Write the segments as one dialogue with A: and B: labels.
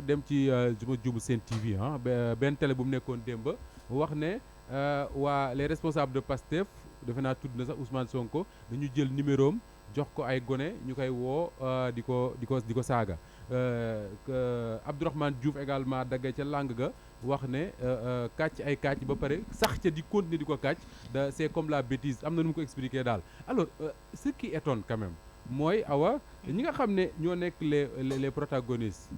A: dem ci juma jubu Sen TV benn télé bu mu nekkoon démb wax ne waa les responsables de Pastef defe naa tudd na sax Ousmane Sonko dañu jël numéro am jox ko ay gone ñu koy woo di ko saaga Abdourahmane Diouf également dagga ca lang ga wax ne kàcc ay kàcc ba pare sax ca di continuer di ko kàcc c'est comme la bêtise am na nu mu ko expliquer daal alors ce qui étonne quand même mooy awa ñi nga xam ne ñoo nekk les protagonistes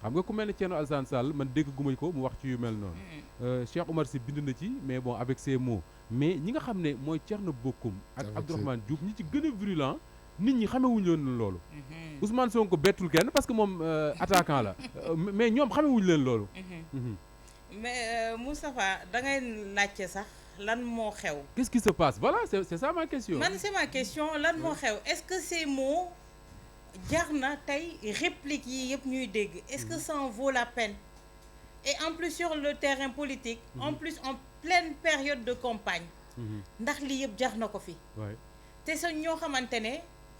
A: xam nga ku mel ne Thierno Alassane Sall man dégg guma ko mu wax ci yu mel noonu Cheikh Oumar Sy bind na ci mais bon avec ses mots mais ñi nga xam ne mooy Thierno Bocoum ak Abdourahmane Diouf ñi ci gën a virulent nit ñi xamewuñu leen loolu Ousmane Sonko bettul kenn parce que moom attaquant la mais ñoom xamewuñu leen loolu
B: mais Moustapha da ngay laajte sax lan moo xew.
A: Qu'est-ce qui se passe voilà c'est ça ma question.
B: man c'est ma question lan moo xew est-ce que ces mots jar na tey répliques yi yëpp ñuy dégg est-ce que ça en vaut la peine et en plus sur le terrain politique en plus en pleine période de campagne ndax lii yëpp jar na ko fi te sa ñoo xamante ne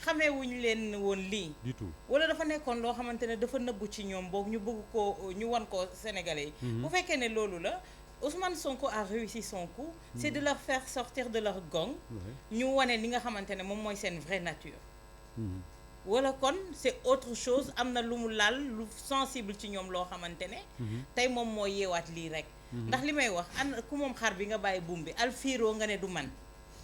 B: xameewuñu leen woon lii
A: du tout
B: wala dafa nekkoon loo xamante ne dafa nëbbu ci ñoom boog ñu bëgg ko ñu wan ko Sénégalais yi bu fekkee ne loolu la Ousmane Sonko a réussi son coup c'est de leur faire sortir de leur gang ñu wane li nga xamante ne moom mooy seen vraie nature wala kon c'est autre chose am na lu mu laal lu sensible ci ñoom loo xamante ne tey moom moo yeewaat lii rek ndax li may wax ku moom xar bi nga bàyyi buum bi alfiiroo nga ne du man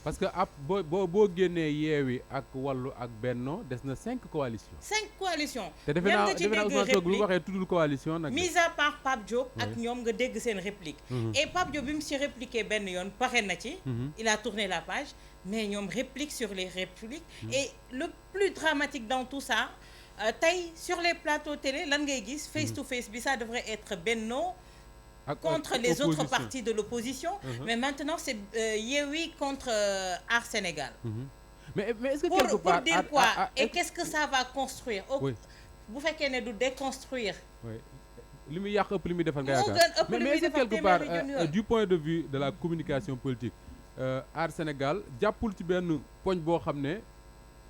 A: parce que ab boo génnee Yewwi ak Wallu ak Benno des na 5 coalitions.
B: 5 coalitions.
A: te defe naa Ousmane Sonko bu ñu waxee tuddul coalition nag.
B: mise à part Pape Diop ak ñoom nga dégg seen réplique. et Pape Diop bi mu ci répliqué benn yoon pare na ci. il a tourné la page mais ñoom réplique sur les répliques. et le plus dramatique dans tout ça tey sur les plateaux télé lan ngay gis. face to face bi ça devrait être Benno. contre les autres partis de l'opposition mais maintenant c'est Yewwi contre Aar Sénégal
A: mais est-ce que quelque part
B: pour dire quoi et qu'est-ce que ça va construire bu fekkee ne du déconstruire
A: li muy yàq ëpp li muy defar nga yaakaar mais est-ce que quelque part du point de vue de la communication politique Aar Sénégal jàppul ci benn poñ boo xam ne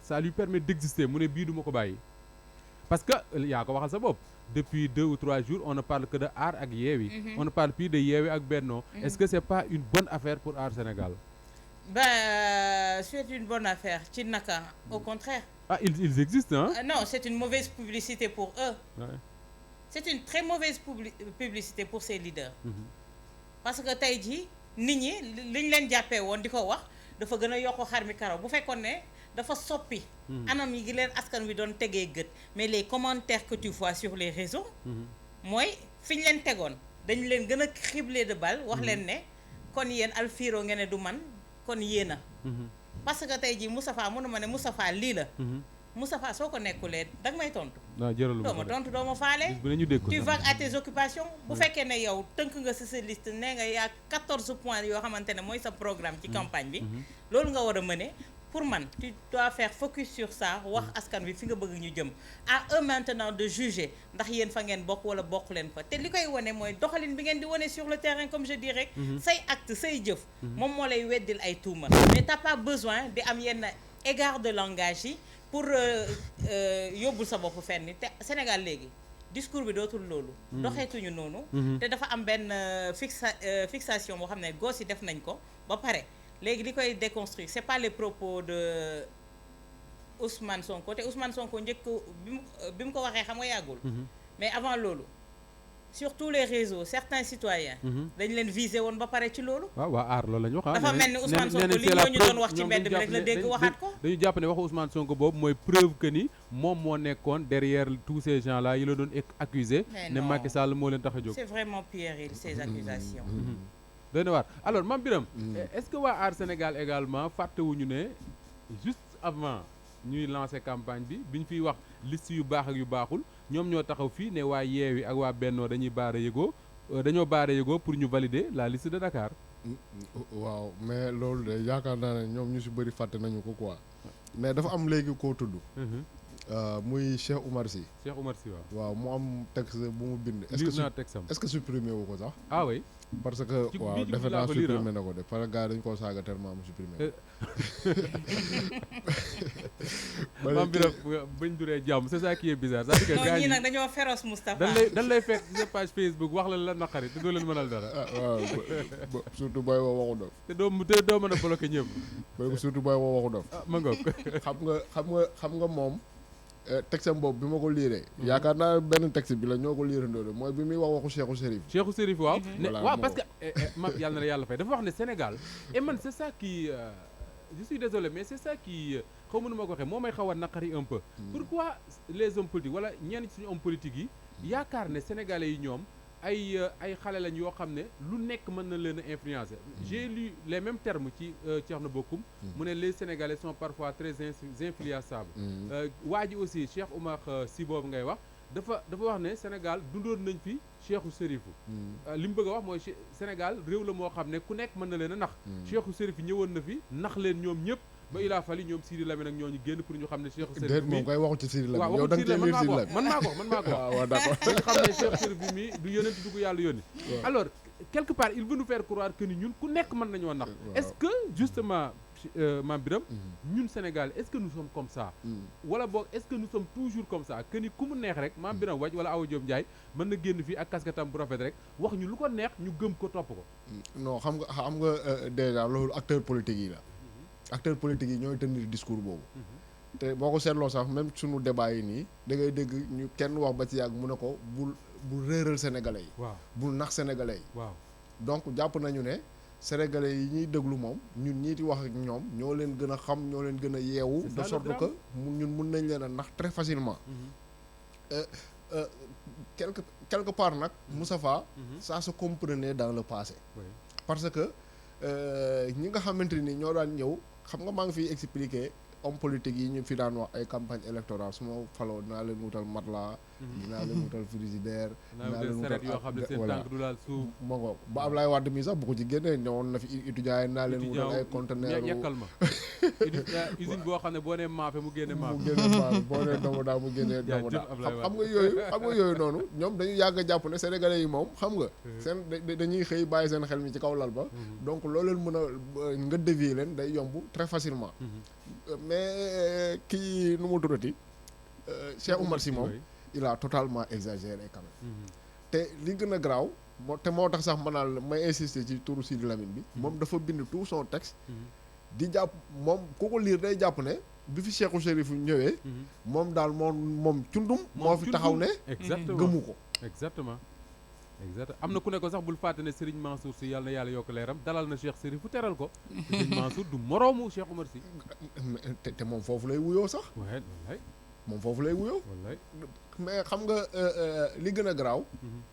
A: ça lui permet d'exister mu ne bii duma ko bàyyi parce que yaa ko waxal sa bopp depuis 2 ou 3 jours on ne parle que de Aar ak Yewwi on ne parle plus de Yewwi ak Benno est-ce que c'est pas une bonne affaire pour Aar Sénégal
B: c'est une bonne affaire ci naka au contraire
A: ils existent
B: non c'est une mauvaise publicité pour eux c'est une très mauvaise publicité pour ces leaders parce que tey jii nit ñi liñ leen jàppee woon di ko wax dafa gën a yokk xar mi karaw bu fekkoon ne dafa soppi anam yi gi leen askan wi doon tegee gët mais les commentaires que tu vois sur les réseaux mooy fi ñu leen tegoon dañu leen gën a criblé de balle wax leen ne kon yéen alfiiro ngeen ne du man kon yéen a parce que tey jii Moustapha mënu ma ne Moustapha lii la Moustapha soo ko nekkulee danga may tontu doo ma tontu doo ma faale tu vas à tes occupations bu fekkee ne yow tënk nga ci sa liste nee nga yaa 14 points yoo xamante ne mooy sa programme ci campagne bi loolu nga war a mëne pour man tu dois faire focus sur ça wax askan wi fi nga bëgg ñu jëm à eux maintenant de juger ndax yéen fa ngeen bokk wala bokk leen fa te li koy wane mooy doxalin bi ngeen di wane sur le terrain comme je dis rek say acte say jëf moom moo lay weddil ay tuuma mais t'as pas besoin di am yenn égard de langage yi pour yóbbul sa bopp fenn te Sénégal léegi discours bi dootul loolu doxeetuñu noonu te dafa am benn fixation boo xam ne gos yi def nañ ko ba pare léegi li koy déconstruire c'est pas les propos de Ousmane Sonko te Ousmane Sonko njëkk bi mu ko waxee xam nga yàggul mais avant loolu sur tous les réseaux certains citoyens dañ leen visé woon ba pare ci loolu
A: waa Aar loolu la ñu wax
B: dafa mel ni Ousmane Sonko li ñu doon wax ci mbedd bi rek la dégg waxaat ko
A: dañu jàpp ne waxu Ousmane Sonko boobu mooy preuve que ni moom moo nekkoon derrière tous ces gens là yi la doon accusé ne Macky Sall moo leen tax a jóg
B: c'est vraiment puéril ces accusations
A: doy na waar alors Mame Birame est-ce que waa Aar Sénégal également fàttewuñu ne juste avant ñuy lancer campagne bi ñu fiy wax liste yu baax ak yu baaxul ñoom ñoo taxaw fii ne waa Yewwi ak waa Benno dañoo baara yëgoo pour ñu valider la liste de Dakar
C: waaw mais loolu de yaakaar naa ne ñoom ñu ci bëri fàtte nañu ko quoi mais dafa am léegi koo tudd muy Cheikh Oumar Sy.
A: Cheikh Oumar Sy
C: waaw mu am texte bu mu bind. est-ce que supprimé wu ko sax.
A: ah oui.
C: parce que waaw defe naa supprimé na ko de parce que gars dañu koo saaga tellement mu supprimé.
A: maam bi bañ duree jàmm c'est ça qui est bizarre. c'est-à-dire que gars yi
B: ñii nag dañoo féroce Moustapha.
A: dañ lay fekk sa page Facebook wax la naqari te doo leen mënal dara.
C: waaw surtout booy woo waxu dof.
A: te doo mën a bloqué ñëpp.
C: surtout booy woo waxu dof.
A: ma ngoog.
C: xam nga moom. texte boobu bi ma ko liiree. yaakaar naa benn texte bi la ñoo ko liirandoo mooy bi muy wax waxu Cheikhou Chérif.
A: waaw. waaw parce que ma yàlla na la yàlla fay dafa wax ne Sénégal et man c'est ça qui je suis désolé mais c'est ça qui xaw ma nu ma ko waxee moo may xaw a naqari un peu. pourquoi les hommes politiques wala ñenn ci suñu hommes politiques yi yaakaar ne sénégalais yi ñoom ay xale lañ yoo xam ne lu nekk mën na leen a influencer. j'ai lu les mêmes termes ci Thierno Bocoum mu ne les sénégalais sont parfois très influençables. waa ji aussi Cheikh Oumar Sy boobu ngay wax dafa wax ne Sénégal dundoon nañ fi Cheikhou Chérifou. li mu bëgg a wax mooy Sénégal réew la moo xam ne ku nekk mën na leen a nax. Cheikhou Chérif ñëwoon na fi nax leen ñoom ñëpp. ba il a fallu ñoom Sidi Lamine ak ñooñu génn pour ñu xam ne Cheikhou Chérif bi
C: moom koy waxu ci Sidi Lamine.
A: waaw waxu Sidi Lamine man maa ko wax
C: waaw d'accord
A: dañu xam ne Cheikhou Chérif bi mi du yónent du ko yàlla yónni. alors quelque part il veut nous faire croire que ni ñun ku nekk mën nañoo nax. est-ce que justement Mame Birame ñun Sénégal est-ce que nous sommes comme ça. wala boog est-ce que nous sommes toujours comme ça que ni ku mu neex rek Mame Birame Wathie wala Awa Diop Ndiaye mën na génn fii ak casquettam bu rafet rek wax ñu lu ko neex ñu gëm ko topp ko.
C: non xam nga déjà loolu acteur politique yi la. acteurs politiques yi ñooy tenir discours boobu. te boo ko seetloo sax même suñu débat yi nii da ngay dégg ñu kenn wax ba ci yàgg mu ne ko bul réeral sénégalais yi.
A: waaw
C: bul nax sénégalais yi.
A: waaw
C: donc jàpp nañu ne sénégalais yi ñuy déglu moom ñun ñii di wax ak ñoom ñoo leen gën a xam ñoo leen gën a yeewu. de sorte que ñun mun nañ leen a nax très facilement. quelque part nag. Moustapha ça se comprenait dans le passé. parce que ñi nga xamante ni ñoo daan ñëw xam nga maa ngi fiy expliquer homme politique yi ñu fi daan wax ay campagne électorale su ma faloo dinaa leen wutal matelas. dinaa leen wutal frigidaire.
A: dinaa leen wutal yoo xam ne seen tànk du laal suuf.
C: ma ngoog ba Ablaye Wade mi sax bu ko ci génnee ñëwoon na fi étudiants yi naa leen wutal ay conteneur
A: yekkal ma usine boo xam ne boo nee maafe mu génne maafe.
C: mu génne maafe boo nee doomu daal mu génne doomu daal xam nga yooyu noonu ñoom dañu yàgg a jàpp ne sénégalais yi moom xam nga seen dañuy xëy bàyyi seen xel mi ci kaw lal ba donc loolu leen mën a nga dévier leen day yomb très facilement mais kii nu mu tuddati Cheikh Oumar Sy moom il a totalement exagéré quand même te li gën a garaaw moo tax sax may insister ci turu Sidi Lamine bi moom dafa bind tout son texte di jàpp moom ku ko liir day jàpp ne bi fi Cheikhou Chérif ñëwee moom daal moom cundum moo fi taxaw ne gëmu ko
A: exactement am na ku ne ko sax bul fàtte ne Serigne Mansour Sy yàlla na yàlla yokk leeram dalal na Cheikh Chérif fu teral ko Serigne Mansour du moroomu Cheikh Oumar Sy
C: te moom foofu lay wuyoo sax
A: wallaay
C: moom foofu lay wuyoo
A: wallaay
C: mais xam nga li gën a garaaw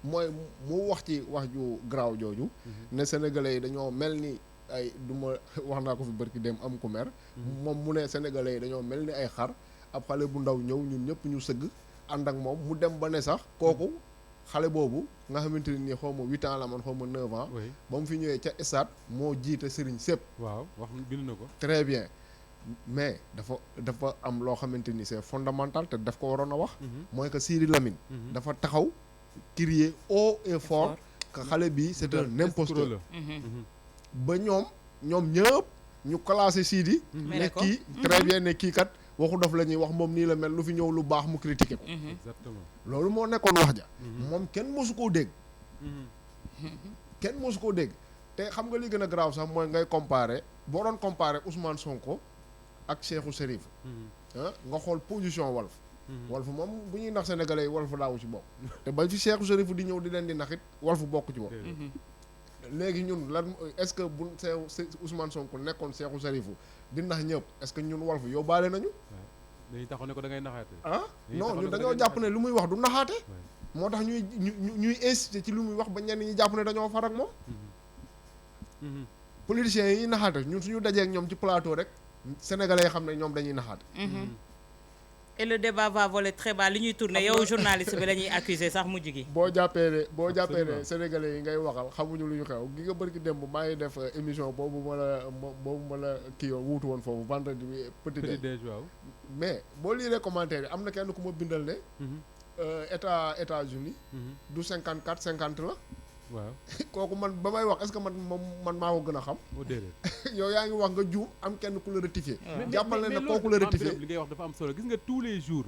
C: mooy mu wax ci wax ju garaaw jooju ne sénégalais yi dañoo mel ni ay du ma wax naa ko fi barki dem am ku mer moom mu ne sénégalais yi dañoo mel ni ay xar ab xale bu ndaw ñëw ñun ñëpp ñu sëgg ànd ak moom mu dem ba ne sax kooku xale boobu nga xamante ne nii xaw ma 8 ans la man xaw ma 9 ans ba mu fi ñëwee ca stade moo jiite sëriñ sépp
A: waaw wax bind na ko
C: très bien mais dafa am loo xamante ni c'est fondamental te daf ko waroon a wax mooy que Sidi Lamine dafa taxaw crier haut et fort que xale bi c'est un imposteur ba ñoom ñëpp ñu classé Sidi ne kii très bien ne kii kat waxu dof la ñuy wax moom nii la mel lu fi ñëw lu baax mu critiqué ko
A: exactement
C: loolu moo nekkoon wax ja moom kenn mosu koo dégg te xam nga li gën a garaaw sax mooy ngay comparer boo doon comparer Ousmane Sonko ak Cheikhou Chérif nga xool position Walf moom bu ñuy nax sénégalais yi Walf daawu ci bokk te ba fi Cheikhou Chérif di ñëw di leen di naxit Walf bokk ci bokk léegi ñun lan est-ce que bu Ousmane Sonko nekkoon Cheikhou Chérif di nax ñëpp est-ce que ñun Walf yóbbaale nañu
A: dañuy taxaw ne ko da ngay naxaate
C: non ñun dañoo jàpp ne lu muy wax du naxaate moo tax ñuy insister ci lu muy wax ba ñenn ñi jàpp ne dañoo far ak moom politiciens yi naxaate ñun suñu dajee ak ñoom ci plateau rek sénégalais yi xam ne ñoom dañuy naxaate
B: et le débat va voler très bas li ñuy tourner yow journaliste bi la ñuy accuser sax mujj gi.
C: boo jàppee ne sénégalais yi ngay waxal xamuñu lu ñu xew gi nga bërki démb maa ngi def émission boobu ma la kii yoon wuutu woon foofu vendredi bi petit déj
A: waaw.
C: mais boo liiree commentaire yi am na kenn ku ma bindal ne États-Unis du 54 50 la.
A: waaw
C: kooku man ba may wax est-ce que man maa ko gën a xam. yow yaa ngi wax nga juum am kenn ku la rectifier. jàppal na ne kooku la rectifier
A: li ngay wax dafa am solo gis nga tous les jours.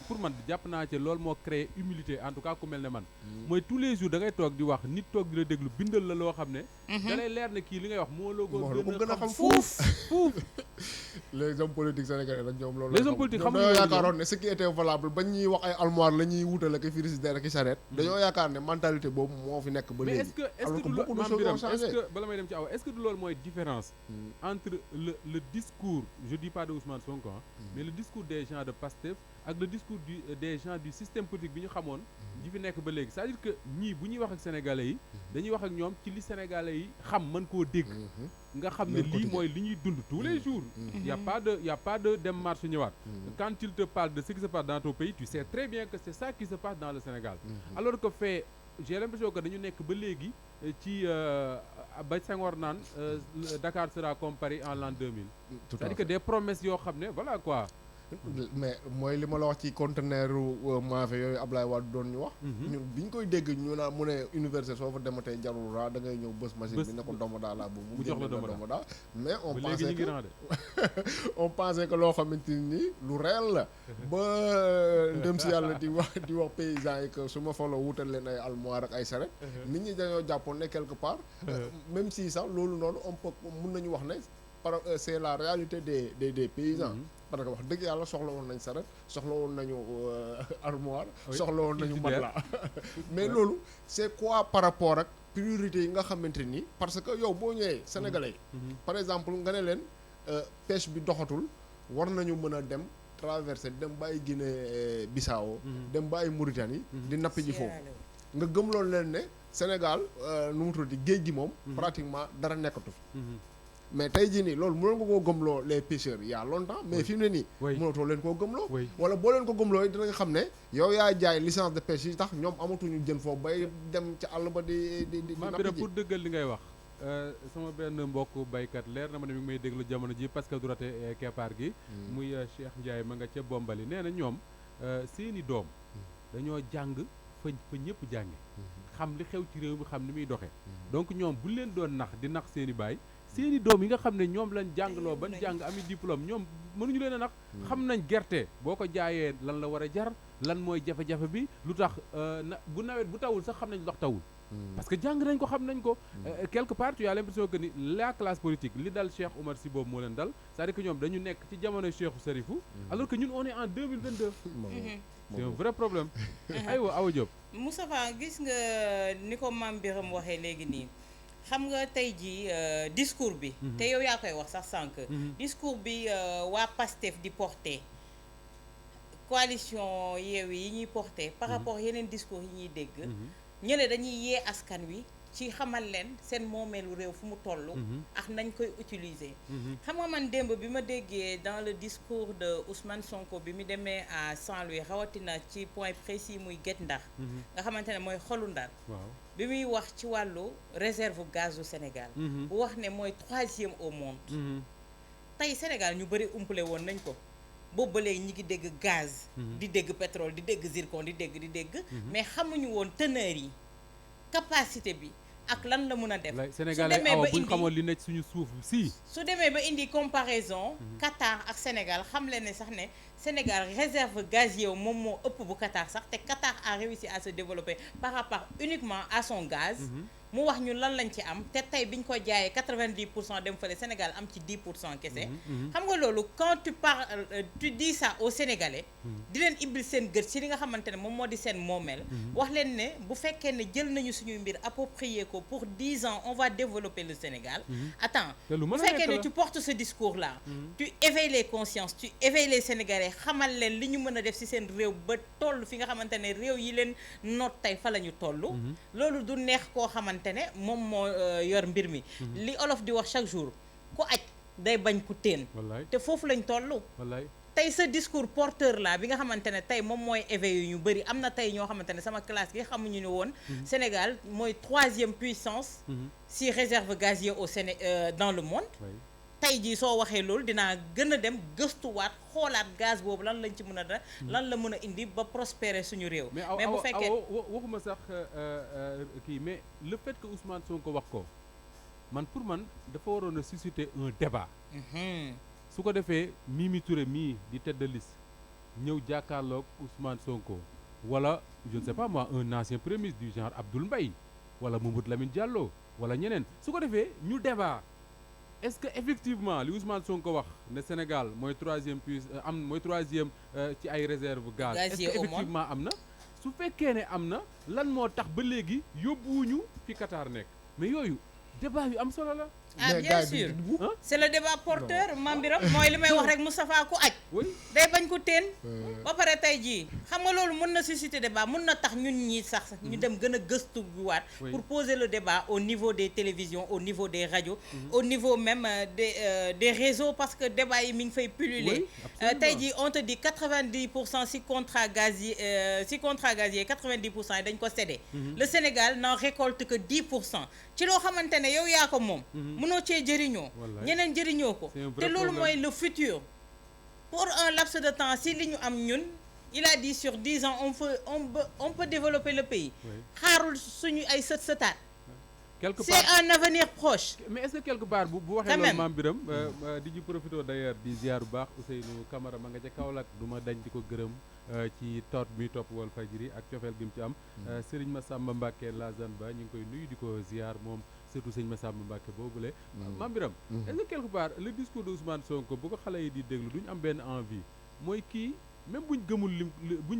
A: pour man jàpp naa ci loolu moo créé humilité en tout cas ku mel ne man. mooy tous les jours da ngay toog di wax nit toog di la déglu bindal la loo xam ne. da lay leer ne kii li ngay wax moo la ko gën a xam fuuf.
C: les hommes politiques sénégalais nag ñoom loolu.
A: les hommes politiques xam nga
C: dañoo yaakaaroon ne ce qui était valable bañ ñuy wax ay armoire la ñuy wutal ak frigidaire ak charrette. dañoo yaakaar ne mentalité boobu moo fi nekk ba léegi.
A: est-ce que bala may dem ci aw est-ce que du loolu mooy différence entre le discours je dis pas de Ousmane Sonko mais le discours des gens de Pastef ak le discours des gens du système politique bi ñu xamoon ji fi nekk ba léegi c'est-à-dire que ñii bu ñuy wax ak sénégalais yi dañuy wax ak ñoom ci li sénégalais yi xam mën koo dégg nga xam ne lii mooy li ñuy dund tous les jours y a pas de dem marche ñëwaat quand il te parle de ce qui se passe dans ton pays tu sais très bien que c'est ça qui se passe dans le Sénégal alors que fait j'ai l'impression que dañu nekk ba léegi ci ba Senghor naan Dakar sera comme Paris en l'an 2000 c'est-à-dire que des promesses yoo xam ne voilà quoi
C: mais mooy li ma la wax ci conteneur maafe yooyu Ablaye Wade doon ñu wax ñun bi ñu koy dégg ñu naan mu ne université soo fa dematee jarul da ngay ñëw bës machine bi ne ko domoda laa boobu mu jox la domoda mais on pensait que loo xamante ni lu réel la ba ndem si yàlla di wax paysans yi que su ma faloo wutal leen ay almoire ak ay saret nit ñi dañoo jàppoon ne quelque part même si sax loolu noonu on peut mun nañu wax ne c'est la réalité des paysans parce que wax dëgg yàlla soxla woon nañ saret soxla woon nañu armoire soxla woon nañu matelas mais loolu c'est quoi par rapport ak priorité yi nga xamante ni parce que yow boo ñëwee sénégalais yi par exemple nga ne leen pêche bi doxatul war nañu mën a dem traverser dem ba ay Guinée Bissau dem ba ay Mauritanie di nappi ji foofu nga gëmloon leen ne Sénégal nu mu tuddati géej gi moom pratiquement dara nekkatu fi mais tey jii nii loolu mënoon nga koo gëmloo les pêcheurs il y a longtemps mais fi mu ne nii mënatoo leen koo gëmloo wala boo leen ko gëmloo dina nga xam ne yow yaa jaay licence de pêche yi tax ñoom amatuñu jën foofu bay dem ci àll ba di nappi ji
A: pour dëggal li ngay wax sama benn mbokk baykat leer na ma ne mi ngi may déglu jamono ji parce que du rate keppaar gi muy Cheikh Ndiaye ma nga ca Bombali nee na ñoom seeni doom dañoo jàng fa ñëpp jànge xam li xew ci réew mi xam ni muy doxee donc ñoom bu leen doon nax di nax seeni baay seeni doom yi nga xam ne ñoom lañ jàngloo ban jàng ami diplôme ñoom mënuñu leen a nax xam nañ gerte boo ko jaayee lan la war a jar lan mooy jafe-jafe bi lu tax bu nawet bu tawul sax xam nañ ndox tawul parce que jàng nañ ko xam nañ ko quelque part tu as l'impression que ni la classe politique li dal Cheikh Oumar Sy boobu moo leen dal c'est-à-dire que ñoom dañu nekk ci jamono Cheikhou Sarifou alors que ñun on est en 2022 c'est un vrai problème aywa Awa Diop
B: Moustapha gis nga ni ko Mame Birame waxee léegi nii xam nga tey jii discours bi te yow yaa koy wax sax sànq discours bi waa Pastef di porter coalition Yewwi yi ñuy porter par rapport yeneen discours yi ñuy dégg ñële dañuy yee askan wi ci xamal leen seen moomeelu réew fu mu toll ak nañ koy utiliser xam nga man démb bi ma déggee dans le discours de Ousmane Sonko bi mu demee à Saint-Louis rawatina ci point précis muy Guet Ndar nga xamante ne mooy xolu Ndar bi muy wax ci wàllu réserve gaz du Sénégal bu wax ne mooy 3e au monde tey Sénégal ñu bëri umpale woon nañ ko boobu ba léegi ñi ngi dégg gaz di dégg pétrole di dégg zircon di dégg mais xamuñu woon teneur yi capacité bi ak lan la mën a def
A: Sénégal ay awa bu ñu xamoon li nekk suñu suuf si
B: su demee ba indi comparaison Qatar ak Sénégal xam leen ne sax ne Sénégal réserve gazière moom moo ëpp bu Qatar sax te Qatar a réussi à se développer par rapport uniquement à son gaz mu wax ñu lan lañ ci am te tey biñ ko jaayee 90% dem fële Sénégal am ci 10% kese xam nga loolu quand tu parles tu dis ça aux Sénégalais di leen ibbil seen gët ci li nga xamante ne moom moo di seen moomeel wax leen ne bu fekkee ne jël nañu suñuy mbir approprié ko pour 10 ans on va développer le Sénégal attends bu fekkee ne tu portes ce discours là tu éveilles les consciences tu éveilles les Sénégalais xamal leen li ñu mën a def ci seen réew ba toll fi nga xamante ne réew yi leen noot tey fa la ñu toll loolu du neex koo xamante ne moom moo yor mbir mi li olof di wax chaque jour ku aj day bañ ku teen te foofu lañ toll tey ce discours porteur là bi nga xamante ne tey moom mooy éveil yu ñu bëri am na tey ñoo xamante ne sama classe gi xamuñu ne woon Sénégal mooy 3e puissance si réserve gazier au dans le monde tey jii soo waxee loolu dinaa gën a dem gëstuwaat xoolaat gaz boobu lan lañ ci mën a da lan la mën a indi ba prospérer suñu réew mais bu fekkee
A: waxuma sax kii mais le fait que Ousmane Sonko wax ko man pour man dafa waroon a susciter un débat su ko defee Mimi Touré mii di tête de liste ñëw jàkkaarloog Ousmane Sonko wala je ne sais pas moi un ancien premier ministre du genre Abdoul Mbaye wala Mamadou Lamine Diallo wala ñeneen su ko defee ñu débat est-ce que effectivement li Ousmane Sonko wax ne Sénégal mooy 3e mooy 3e ci ay réserve gaz est-ce que effectivement am na su fekkee ne am na lan moo tax ba léegi yóbbuwuñu fi Qatar nekk mais yooyu débat yu am solo la.
B: Ah bien sûr c'est le débat porteur Mame Birame mooy li may wax rek Moustapha ku aj day bañ ko teen ba pare tey jii xam nga loolu mën na susciter débat mën na tax ñun ñi sax ñu dem gën a gëstu bi waat pour poser le débat au niveau des télévisions au niveau des radios au niveau même des réseaux parce que débat yi mi ngi fay pulluler tey jii on te dit 90% si contrat gazier 90% yi dañ ko cédé le Sénégal n'en récolte que 10% ci loo xamante ne yow yaa ko moom mënoo cee jëriñoo ñeneen jëriñoo ko te loolu mooy le futur pour un laps de temps si li ñu am ñun il a dit sur 10 ans on peut développer le pays xaarul suñu ay sët-sëtaat c'est un avenir proche
A: mais est-ce que quelque part bu waxee loolu Mame Birame di ñu profité d'ailleurs di ziar bu baax Ousseynou Camara ma nga ca Kaolack du ma dañ di ko gërëm ci toot bi topp Walfadjri ak cofeel gi mu ci am Serigne Massamba Mbacké Lazane Ba ñu ngi koy nuyu di ko ziar moom surtout sëñ Massamba Mbacké boobule Mame Birame est-ce que quelque part le discours de Ousmane Sonko bu ko xale yi di déglu duñu am benn envie mooy kii même buñ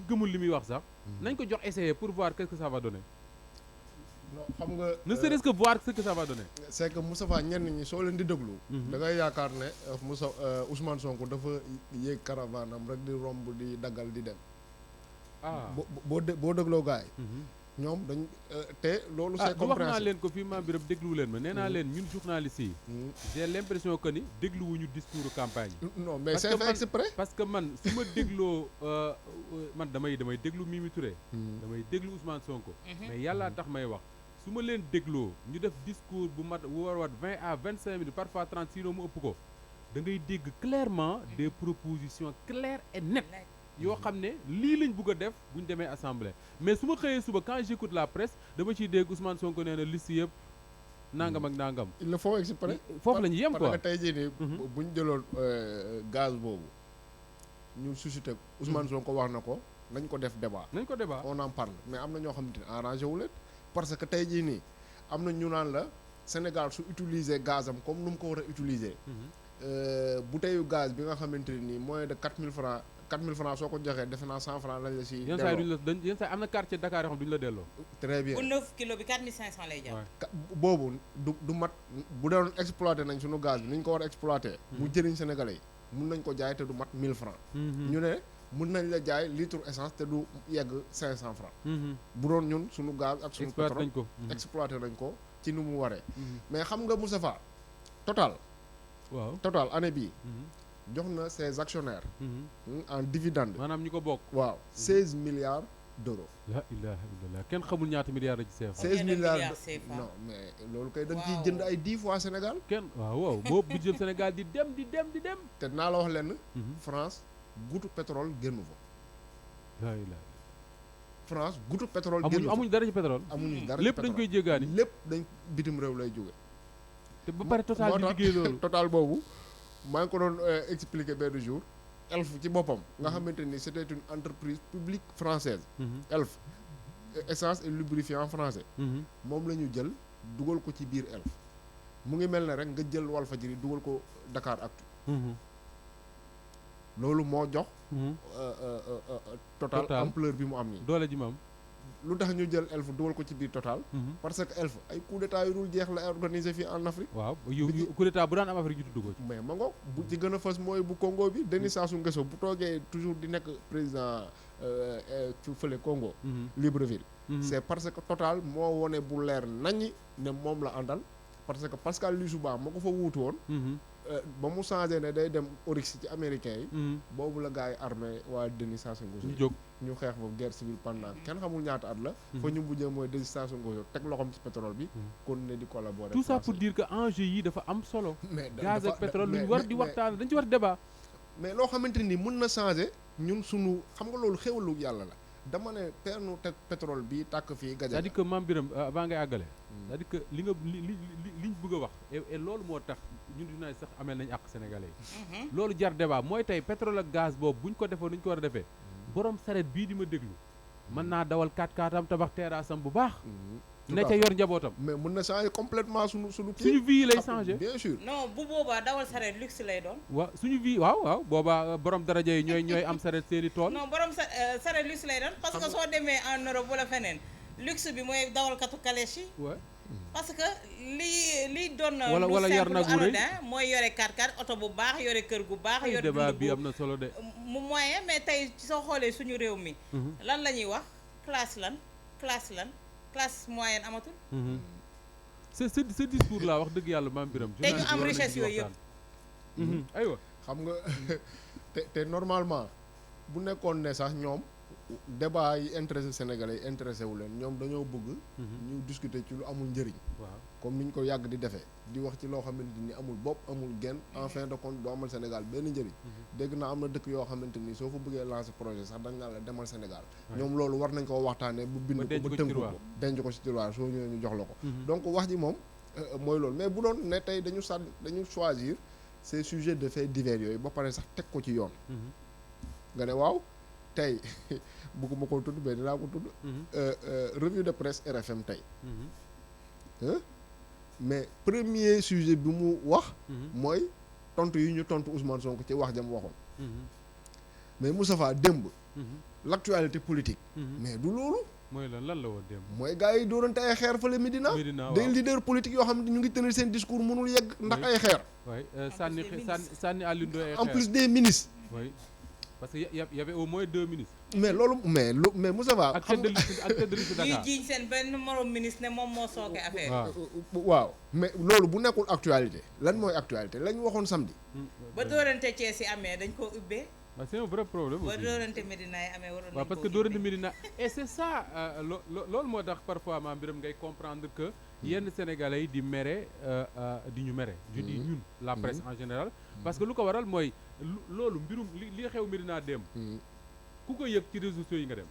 A: gëmul li muy wax sax nañ ko jox essayer pour voir qu'est-ce que ça va donner
C: non xam nga
A: ne serait-ce que voir ce que ça va donner
C: c'est que Moustapha ñenn ñi soo leen di déglu da ngay yaakaar ne Ousmane Sonko dafa yéeg caravane am rek di romb di daggal di dem boo dégloo gaay ñoom dañ te loolu c'est compréhensible
A: wax naa leen ko fii Mame Birame dégluwu leen ma nee naa leen ñun journalistes yi j'ai l'impression que ni dégluwuñu discours campagne yi
C: non mais c'est fait exprès
A: parce que man su ma dégloo man damay déglu Mimi Touré damay déglu Ousmane Sonko mais yàllaa tax may wax su ma leen dégloo ñu def discours bu mat bu war a wat 20 à 25 minutes parfois 30 sinon mu ëpp ko da ngay dégg clairement des propositions claires et nettes yoo xam ne lii lañ bëgg a def bu ñu demee assemblée mais su ma xëyee suba quand j'écoute la presse dama ciy dégg Ousmane Sonko nee na liste yëpp nangam ak nangam.
C: il le faut exprès
A: foofu la ñu yem quoi
C: parce que tey jii nii bu ñu jëloon gaz boobu ñu suscité Ousmane Sonko wax na ko nañ ko def débat. on en parle mais am na ñoo xamante ne arrangé wu leen parce que tey jii nii am na ñu naan la Sénégal su utiliser gazam comme nu mu ko war a utiliser. bouteille gaz bi nga xamante ne nii moins de 4000 francs soo ko joxee defe naa 100 francs lañ la si delloo
A: yenn saa am na quartier Dakar yoo xam duñu la delloo.
C: très bien
B: bu 9 kilos bi 4500 lay jar.
C: boobu du mat bu doon exploité nañ suñu gaz bi ni ñu ko war a exploité. mu jëriñ Sénégalais yi mun nañ ko jaay te du mat 1000 francs ñu ne mun nañ la jaay litre essence te du yegg 500 francs bu doon ñun suñu gaz ak suñu pétrole exploité nañ ko ci nu mu waree. mais xam nga Moustapha Total année bii. jox na ses actionnaires. en dividende.
A: maanaam ñu ko bokk.
C: waaw 16 milliards d'euros.
A: la ilaha illallah kenn xamul ñaata milliards la ci CFA.
C: 16 milliards non mais loolu kay dañ ciy jënd ay 10 fois Sénégal.
A: kenn waaw boobu budget Sénégal di dem.
C: te naa la wax lenn. France guutu pétrole génnu fa.
A: la ilaha
C: France guutu pétrole génnu fa
A: amuñu dara ci pétrole.
C: amuñu dara ci
A: lépp dañ koy jéggaani.
C: lépp dañ bitim réew lay jóge.
A: te ba pare Total di liggéey loolu
C: Total boobu. maa ngi ko doon expliquer benn jour Elf ci boppam nga xamante ni c'était une entreprise publique française Elf essence et lubrifiant français moom la ñu jël dugal ko ci biir Elf mu ngi mel ne rek nga jël Walfadjri dugal ko Dakaractu loolu moo jox Total ampleur bi mu am nii
A: doole ji mu am
C: lu tax ñu jël Elf dugal ko ci biir Total parce que Elf ay coup d'état yu dul jeex la organisé fii en Afrique
A: waaw coup d'état bu daan am Afrique ñu tudd ko ci
C: mais ma ngoog bu ci gën a fës mooy bu Congo bi Denis Sassou Nguesso bu toogee toujours di nekk président fële Congo Libreville c'est parce que Total moo wone bu leer naññi ne moom la àndal parce que Pascal Lissouba moo ko fa wuutu woon ba mu changé ne day dem Oryx ci américain yi boobu la gars yi armé waa Denis Sassou Nguesso
A: ñu jóg
C: ñu xeex foofu guerre civile pendant kenn xamul ñaata at la fa ñu mujjee mooy Denis Sassou Nguesso teg loxoom ci pétrole bi continuer di collaborer
A: tout ça pour dire que enjeu yi dafa am solo
C: mais
A: gaz ak pétrole lu ñu war di waxtaan dañ ci war débat
C: mais loo xamante ni mën na changer ñun sunu xam nga loolu xéwalu yàlla la dama ne pernu teg pétrole bi tàkk fii Gajaga
A: c'est-à-dire que Mame Birame avant ngay àggale c'est-à-dire que liñ bëgg a wax et loolu moo tax ñun dinaay sax amel nañ àq sénégalais yi loolu jar débat mooy tey pétrole ak gaz boobu buñ ko defoon nuñ ko war a defee borom saret bii di ma déglu mën naa dawal 4x4 am tabax terrasse am bu baax na ca yor njabootam
C: mais mën na changer complètement suñu
A: suñu vie lay changer
C: bien sûr
B: non bu boobaa dawal sareet luxe lay doon
A: waaw suñu vie waaw boobaa borom daraja yi ñooy am saret seeni tool
B: non borom sareet luxe lay doon parce que soo demee en Europe wala feneen luxe bi mooy dawalkatu calèche yi parce que lii doon
A: wala yar nag wu rëy
B: mooy yore 4x4 oto bu baax yore kër gu baax yore
A: débat bi am na solo de
B: mu moyen mais tey soo xoolee suñu réew mi lan la ñuy wax classe moyenne amatul
A: ce discours là wax dëgg yàlla Mame Birame
B: te ñu am richesse yooyu yëpp
A: aywa
C: xam nga te normalement bu nekkoon ne sax ñoom débat yi intéressé sénégalais yi intéressé wu leen ñoom dañoo bëgg ñu discuter ci lu amul njëriñ
A: waaw
C: comme ni ñu ko yàgg di defee di wax ci loo xamante ni amul bopp amul genn en fin de compte du amal Sénégal benn njëriñ dégg naa am na dëkk yoo xamante ni soo fa bëggee lancer projet sax dañ naa la demal Sénégal ñoom loolu war nañ koo waxtaanee bu bind ko ba tënk ko denc ko ci tiroir soo ñëwee ñu jox la ko donc wax ji moom mooy loolu mais bu doon ne tey dañu choisir ces sujets de faits divers yooyu ba pare sax teg ko ci yoon nga ne waaw tey bëgguma ko tudd mais dinaa ko tudd revue de presse RFM tey mais premier sujet bi mu wax mooy tontu yi ñu tontu Ousmane Sonko ci wax jam waxoon mais Moustapha démb l'actualité politique mais du loolu
A: mooy lan la woon démb
C: mooy gars yi doorante ay xeer fële Médina des leaders politiques yoo xam ne ñu ngi tenir seen discours mënul yegg ndax ay xeer
A: sànni Alioune Ndoye ay xeer
C: en plus des ministres
A: parce que y avait au moins 2 ministres
C: mais loolu mais Moustapha
A: ak tête de liste Dakar
B: ñuy jiiñ seen benn morom ministre ne moom moo sooke affaire
C: waaw mais loolu bu nekkul actualité lan mooy actualité la ñu waxoon samedi
B: ba doorante Thiès yi amee dañ koo ubbee
A: c'est un vrai problème
B: ba doorante Médina yi amee waroon
A: waaw parce que doorante Médina et c'est ça loolu moo tax parfois Mame Birame ngay comprendre que yenn sénégalais yi di mere di ñu mere je dis ñun la presse en général parce que lu ko waral mooy loolu mbirum li xew Médina dem ku ko yëg ci réseaux sociaux yi nga dem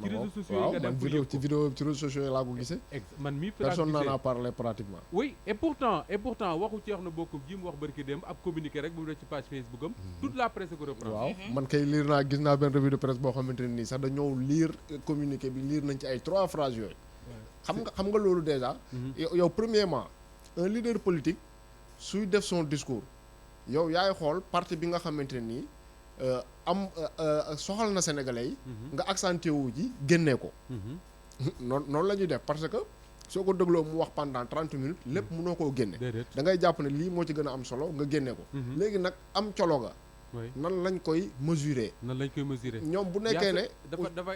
A: ci réseaux sociaux yi nga dem pour yëg
C: ci réseaux sociaux yi laa ko gisee
A: man mii
C: personne n'en a parlé pratiquement
A: oui et pourtant waxu Thierno Bocoum ji mu wax barki dem ab communiqué rek bu mu def ci page Facebook am toute la presse ko reprend
C: waaw man kay gis naa benn revue de presse boo xamante ne nii sax dañoo lire communiqué bi lire nañ ci ay 3 phrases yooyu xam nga loolu déjà yow premièrement un leader politique suy def son discours yow yaay xool parti bi nga xamante ne nii soxal na sénégalais yi nga accentué wu ji génnee ko noonu la ñuy def parce que soo ko dégloo mu wax pendant 30 minutes lépp mënoo koo génne da ngay jàpp ne lii moo ci gën a am solo nga génne ko léegi nag am colo ga nan lañ koy mesurer ñoom bu nekkee ne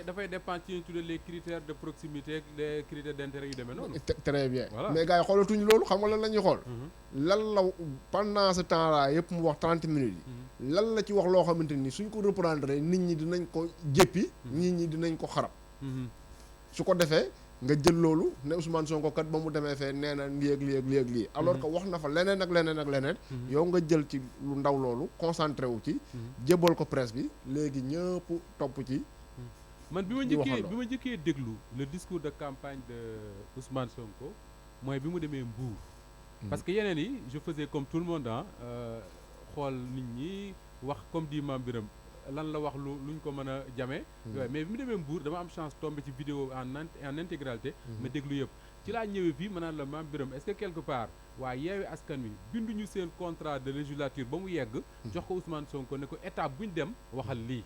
A: dafay dépendre ci ñu tuddee les critères de proximité les critères d'intérêt yu demee noonu
C: très bien mais gars yi xoolatuñu loolu xam nga lan la ñuy xool lan la pendant ce temps là yëpp mu wax 30 minutes yi lan la ci wax loo xamante ni suñ ko reprendre nit ñi dinañ ko jéppi nit ñi dinañ ko xarab su ko defee nga jël loolu ne Ousmane Sonko kat ba mu demee fee nee na lii alors que wax na fa leneen ak leneen yow nga jël ci lu ndaw loolu concentré wu ci jébal ko presse bi léegi ñëpp topp ci
A: man bi ma njëkkee déglu le discours de campagne de Ousmane Sonko mooy bi mu demee Mbour parce que yeneen yi je faisais comme tout le monde xool nit ñi wax comme dit Mame Birame lan la wax luñ ko mën a jamee mais bi mu demee Mbour dama am chance tomber ci vidéo en intégralité ma déglu yëpp ci laa ñëwee fii ma naan la Mame Birame est-ce que quelque part waaye Yewwi Askan Wi binduñu seen contrat de législature ba mu yegg jox ko Ousmane Sonko ne ko étape buñ dem waxal lii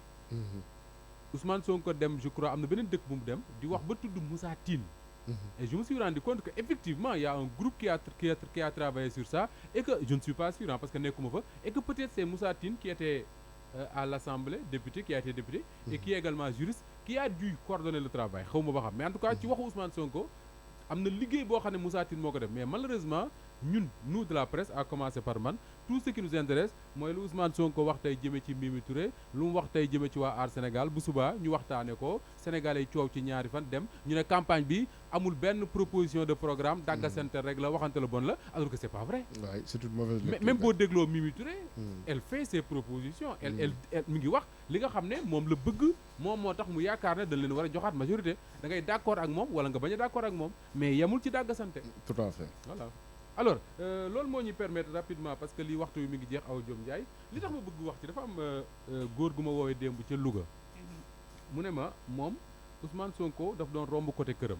A: Ousmane Sonko dem je crois am na beneen dëkk bu mu dem di wax ba tudd Moussa Tine et je me suis rendu compte que effectivement il y a un groupe qui a travaillé sur ça et que je ne suis pas sûr parce que nekkuma fa et que peut-être c'est Moussa Tine qui était à l'Assemblée député qui a été député et qui est également juriste qui a dû coordonner le travail xaw ma ba xam mais en tout cas ci waxu Ousmane Sonko am na liggéey boo xam ne Moussa Tine moo ko def mais malheureusement ñun nous de la presse à commencer par man tout ce qui nous intéresse mooy lu Ousmane Sonko wax tey jëme ci Mimi Touré lu mu wax tey jëme ci waa Aar Sénégal bu subaa ñu waxtaane ko Sénégalais yi coow ci ñaari fan dem ñu ne campagne bi amul benn proposition de programme dàggasante rek la waxante la bon la alors que c'est pas vrai.
C: Ouais, c'est une mauvaise lecture.
A: Même boo dégloo Mimi Touré elle fait ses propositions elle mi ngi wax li nga xam ne moom la bëgg moom moo tax mu yaakaar ne dañ leen war a joxaat majorité da ngay d'accord ak moom wala nga bañ a d'accord ak moom mais yemul ci dàggasante.
C: Tout à fait.
A: Voilà. Alors loolu moo ñu permettre rapidement parce que lii waxtu wi mi ngi jeex Awa Diom Ndiaye li tax ma bëgg wax ci dafa am góor gu ma woowee démb ca Louga mu ne ma moom Ousmane Sonko daf doon romb côté këram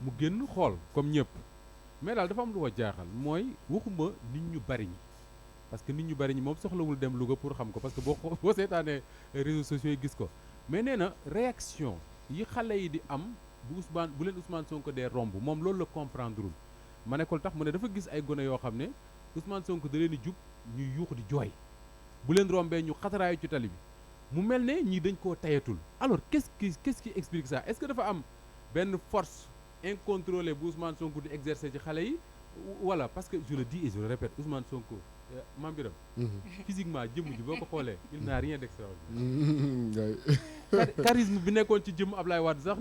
A: mu génn xool comme ñëpp mais daal dafa am lu ko jaaxal mooy waxuma nit ñu bari ñi parce que nit ñu bari ñi moom soxlawul dem Louga pour xam ko parce que boo seetaanee réseaux sociaux yi gis ko mais nee na réaction yi xale yi di am bu leen Ousmane Sonko dee romb moom loolu la comprendreul ma ne ko tax mu ne dafa gis ay gone yoo xam ne Ousmane Sonko da leen di jub ñuy yuux di jooy bu leen rombee ñu xataraayu ci tali bi mu mel ne ñii dañ koo tayatul alors qu'est-ce qui explique ça est-ce que dafa am benn force incontrôlée bu Ousmane Sonko di exercer ci xale yi voilà parce que je le dis et je le répète Ousmane Sonko Mame Birame physiquement jëmm ji boo ko xoolee il n'a rien d'extraordinaire charisme bi nekkoon ci jëmm Ablaye Wade sax